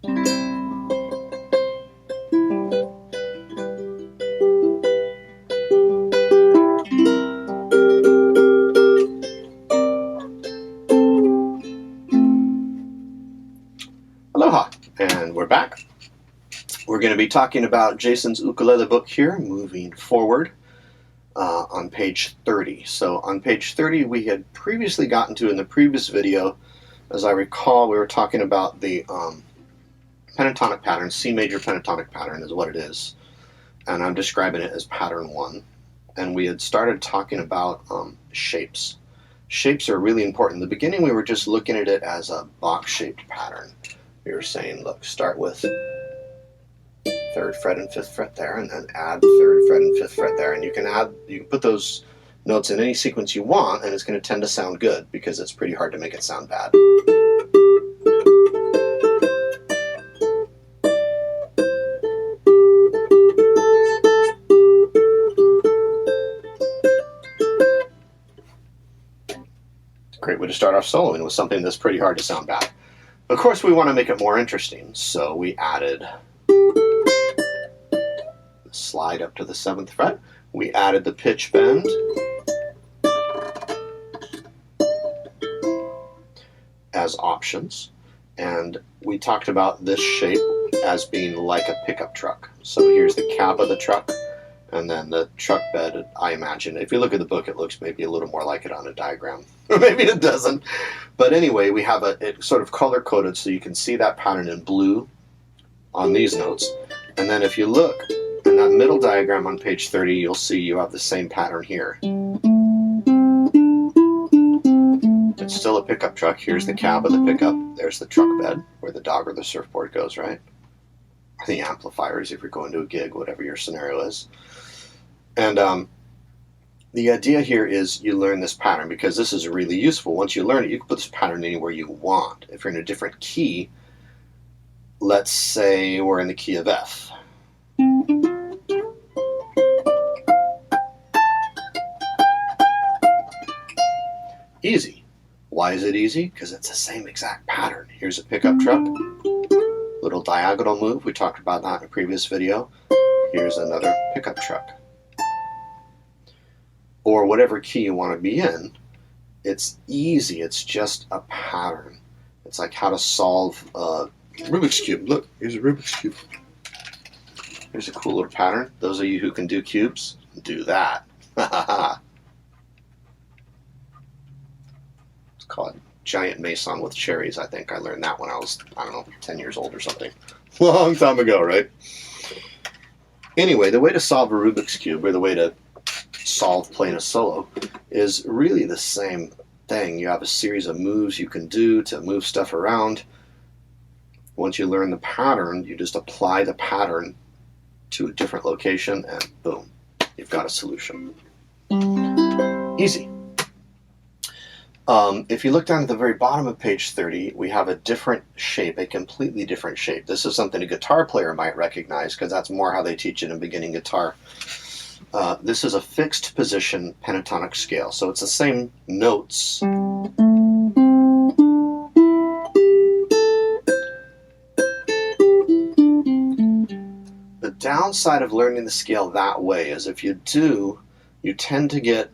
Aloha, and we're back. We're going to be talking about Jason's ukulele book here, moving forward on page 30. So on page 30, we had previously gotten to in the previous video, as I recall, we were talking about the pentatonic pattern. C major pentatonic pattern is what it is, and I'm describing it as pattern 1. And we had started talking about shapes. Shapes are really important. In the beginning, we were just looking at it as a box-shaped pattern. We were saying, look, start with 3rd fret and 5th fret there, and then add 3rd fret and 5th fret there. And you can put those notes in any sequence you want, and it's going to tend to sound good because it's pretty hard to make it sound bad. Great way to start off soloing with something that's pretty hard to sound bad. Of course, we want to make it more interesting, so we added the slide up to the 7th fret. We added the pitch bend. As options, and we talked about this shape as being like a pickup truck. So here's the cab of the truck, and then the truck bed, I imagine. If you look at the book, it looks maybe a little more like it on a diagram. Or maybe it doesn't. But anyway, we have it sort of color-coded so you can see that pattern in blue on these notes. And then if you look in that middle diagram on page 30, you'll see you have the same pattern here. It's still a pickup truck. Here's the cab of the pickup. There's the truck bed where the dog or the surfboard goes, right? The amplifiers if you're going to a gig, whatever your scenario is. And the idea here is you learn this pattern because this is really useful. Once you learn it, you can put this pattern anywhere you want. If you're in a different key, let's say we're in the key of F. Easy. Why is it easy? Because it's the same exact pattern. Here's a pickup truck, little diagonal move. We talked about that in a previous video. Here's another pickup truck. Or whatever key you want to be in, it's easy. It's just a pattern. It's like how to solve a Rubik's Cube. Look, here's a Rubik's Cube. Here's a cool little pattern. Those of you who can do cubes, do that. It's called Giant Mason with Cherries, I think. I learned that when I was, I don't know, 10 years old or something. Long time ago, right? Anyway, the way to solve a Rubik's Cube, or the way to solve playing a solo, is really the same thing. You have a series of moves you can do to move stuff around. Once you learn the pattern, you just apply the pattern to a different location, and boom, you've got a solution. Easy. If you look down at the very bottom of page 30, we have a different shape, a completely different shape. This is something a guitar player might recognize because that's more how they teach it in beginning guitar. This is a fixed position pentatonic scale, so it's the same notes. The downside of learning the scale that way is if you do, you tend to get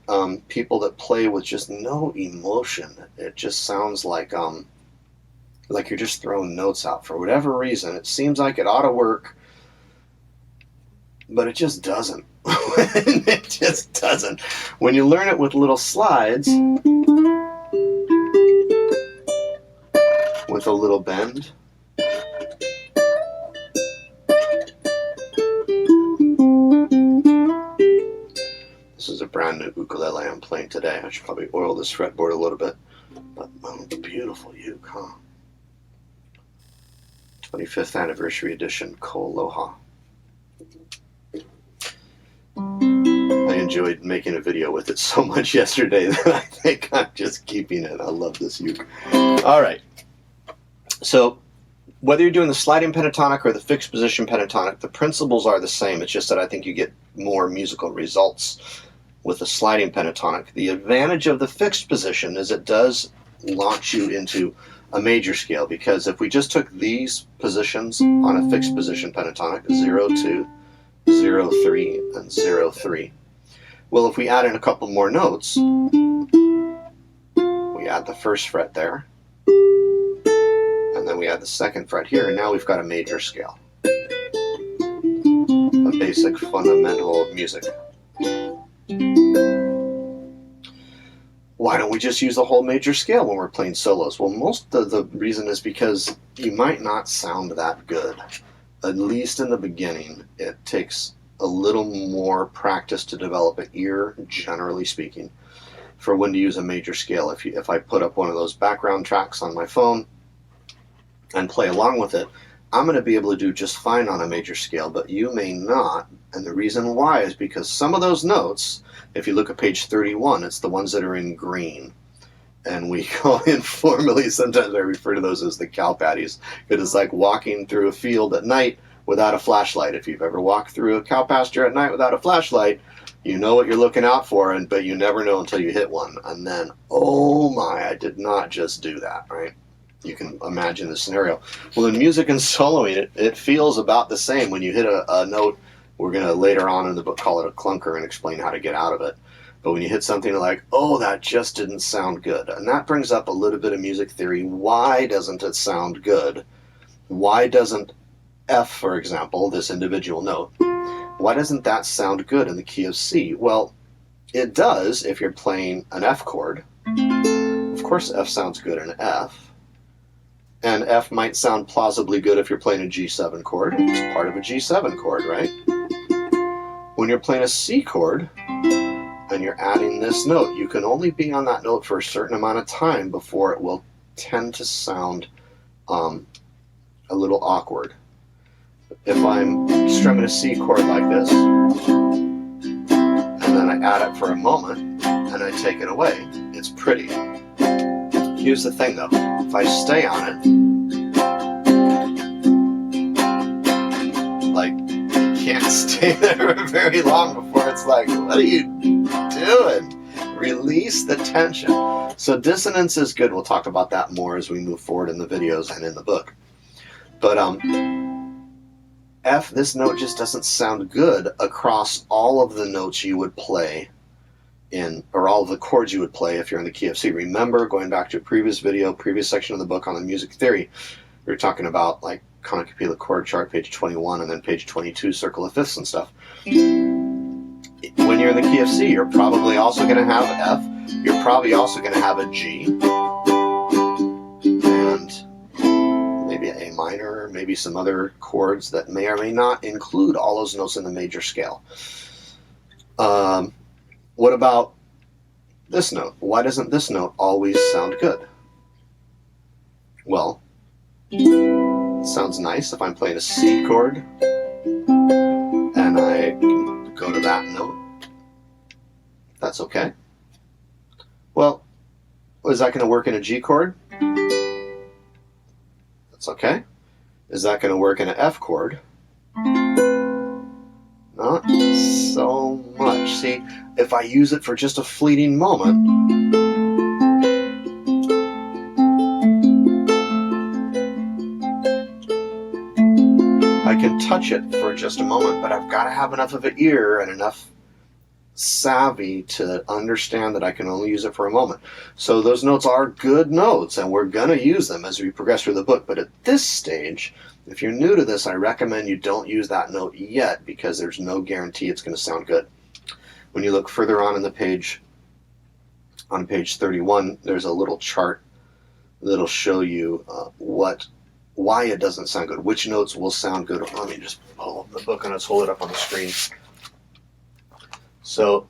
people that play with just no emotion. It just sounds like you're just throwing notes out for whatever reason. It seems like it ought to work, but it just doesn't. It just doesn't. When you learn it with little slides, with a little bend, this is a brand new ukulele I'm playing today. I should probably oil this fretboard a little bit. But beautiful uke, huh? 25th anniversary edition, Ko Aloha. I enjoyed making a video with it so much yesterday that I think I'm just keeping it. I love this uke. All right. So whether you're doing the sliding pentatonic or the fixed position pentatonic, the principles are the same. It's just that I think you get more musical results with the sliding pentatonic. The advantage of the fixed position is it does launch you into a major scale, because if we just took these positions on a fixed position pentatonic, 0, 2, 0, 3, and 0, 3, well, if we add in a couple more notes, we add the first fret there, and then we add the second fret here, and now we've got a major scale. A basic fundamental of music. Why don't we just use the whole major scale when we're playing solos? Well, most of the reason is because you might not sound that good. At least in the beginning, it takes a little more practice to develop an ear, generally speaking, for when to use a major scale. If I put up one of those background tracks on my phone and play along with it, I'm going to be able to do just fine on a major scale, but you may not. And the reason why is because some of those notes, if you look at page 31, it's the ones that are in green. And we call informally, sometimes I refer to those as the cow patties, because it's like walking through a field at night without a flashlight. If you've ever walked through a cow pasture at night without a flashlight, you know what you're looking out for, but you never know until you hit one. And then, oh my, I did not just do that, right? You can imagine the scenario. Well, in music and soloing, it feels about the same. When you hit a note, we're going to later on in the book call it a clunker and explain how to get out of it. But when you hit something like, oh, that just didn't sound good, and that brings up a little bit of music theory. Why doesn't it sound good? Why doesn't F, for example, this individual note, why doesn't that sound good in the key of C? Well, it does if you're playing an F chord. Of course, F sounds good in F. And F might sound plausibly good if you're playing a G7 chord. It's part of a G7 chord, right? When you're playing a C chord and you're adding this note, you can only be on that note for a certain amount of time before it will tend to sound a little awkward. If I'm strumming a C chord like this, and then I add it for a moment, and I take it away, it's pretty. Here's the thing though, if I stay on it, like, you can't stay there very long before it's like, what are you doing? Release the tension. So dissonance is good. We'll talk about that more as we move forward in the videos and in the book. But F, this note just doesn't sound good across all of the notes you would play in, or all of the chords you would play if you're in the key of C. Remember, going back to a previous video, previous section of the book on the music theory, we were talking about like Conocopila chord chart, page 21, and then page 22, circle of fifths and stuff. When you're in the key of C, you're probably also going to have F. You're probably also going to have a G, and maybe an A minor, maybe some other chords that may or may not include all those notes in the major scale. What about this note? Why doesn't this note always sound good? Well, it sounds nice if I'm playing a C chord and I go to that note. That's okay. Well, is that going to work in a G chord? That's okay. Is that going to work in an F chord? Not so much. See, if I use it for just a fleeting moment, I can touch it for just a moment, but I've got to have enough of an ear and enough savvy to understand that I can only use it for a moment. So those notes are good notes, and we're going to use them as we progress through the book. But at this stage, if you're new to this, I recommend you don't use that note yet, because there's no guarantee it's going to sound good. When you look further on in the page, on page 31, there's a little chart that'll show you why it doesn't sound good, which notes will sound good. Let me just pull up the book and let's hold it up on the screen. So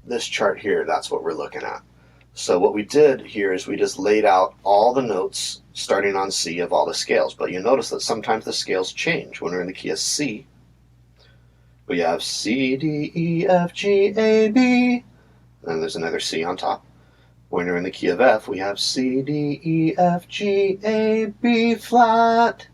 this chart here, that's what we're looking at. So what we did here is we just laid out all the notes starting on C of all the scales. But you notice that sometimes the scales change. When we're in the key of C, we have C, D, E, F, G, A, B. And there's another C on top. When we're in the key of F, we have C, D, E, F, G, A, B flat.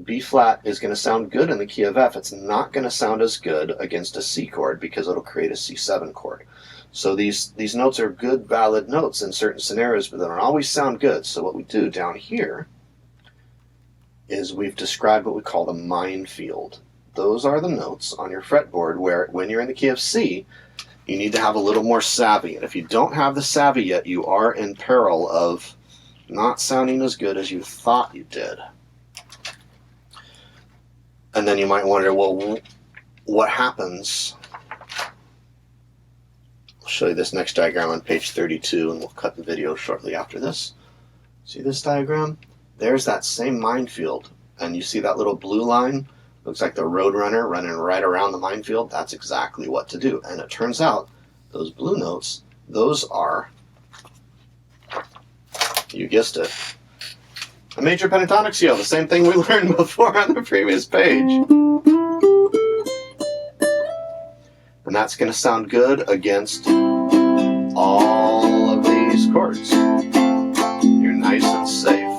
B flat is going to sound good in the key of F. It's not going to sound as good against a C chord because it'll create a C7 chord. So these notes are good, valid notes in certain scenarios, but they don't always sound good. So what we do down here is we've described what we call the minefield. Those are the notes on your fretboard where when you're in the key of C, you need to have a little more savvy. And if you don't have the savvy yet, you are in peril of not sounding as good as you thought you did. And then you might wonder, well, what happens? I'll show you this next diagram on page 32, and we'll cut the video shortly after this. See this diagram? There's that same minefield. And you see that little blue line? Looks like the roadrunner running right around the minefield. That's exactly what to do. And it turns out those blue notes, those are, you guessed it, a major pentatonic scale, the same thing we learned before on the previous page. And that's going to sound good against all of these chords. You're nice and safe.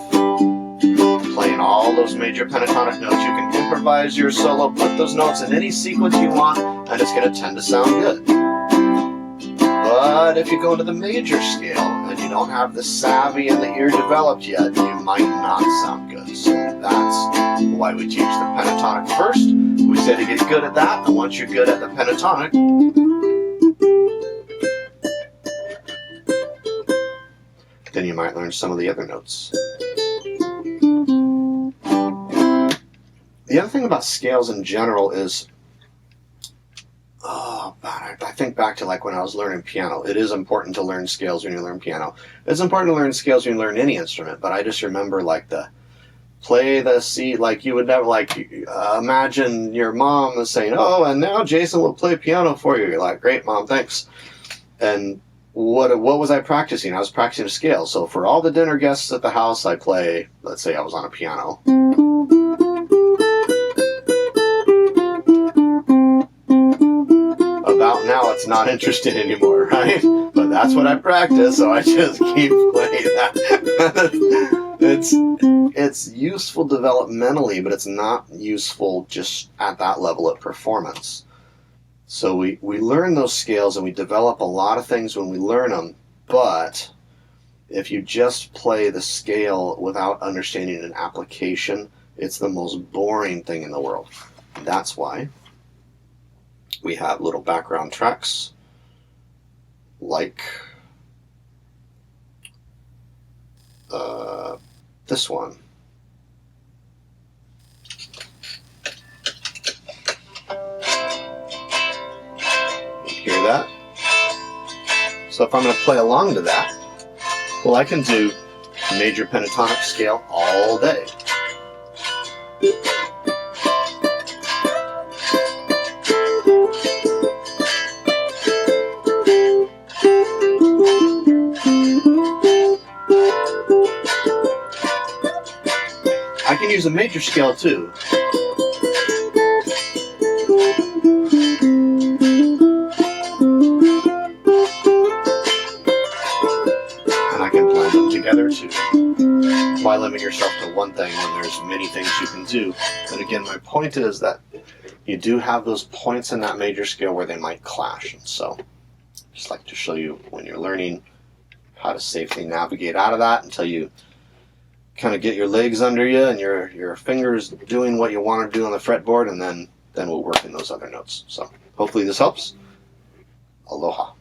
Playing all those major pentatonic notes. You can improvise your solo, put those notes in any sequence you want, and it's going to tend to sound good. But if you go into the major scale and you don't have the savvy and the ear developed yet, you might not sound good. So that's why we teach the pentatonic first. We say to get good at that, and once you're good at the pentatonic, then you might learn some of the other notes. The other thing about scales in general is, I think back to like when I was learning piano. It is important to learn scales when you learn piano. It's important to learn scales when you learn any instrument, but I just remember like play the C, like you would never imagine your mom saying, oh, and now Jason will play piano for you. You're like, great, Mom, thanks. And what was I practicing? I was practicing a scale. So for all the dinner guests at the house, I play, let's say I was on a piano. About now, it's not interesting anymore, right? But that's what I practice, so I just keep playing that. It's useful developmentally, but it's not useful just at that level of performance. So we learn those scales and we develop a lot of things when we learn them, but if you just play the scale without understanding an application, it's the most boring thing in the world. And that's why we have little background tracks like this one. You hear that? So if I'm going to play along to that, well, I can do major pentatonic scale all day. I can use a major scale too. And I can blend them together too. Why limit yourself to one thing when there's many things you can do? But again, my point is that you do have those points in that major scale where they might clash. And so I just like to show you when you're learning how to safely navigate out of that until you kind of get your legs under you and your fingers doing what you want to do on the fretboard, and then we'll work in those other notes. So hopefully this helps. Aloha.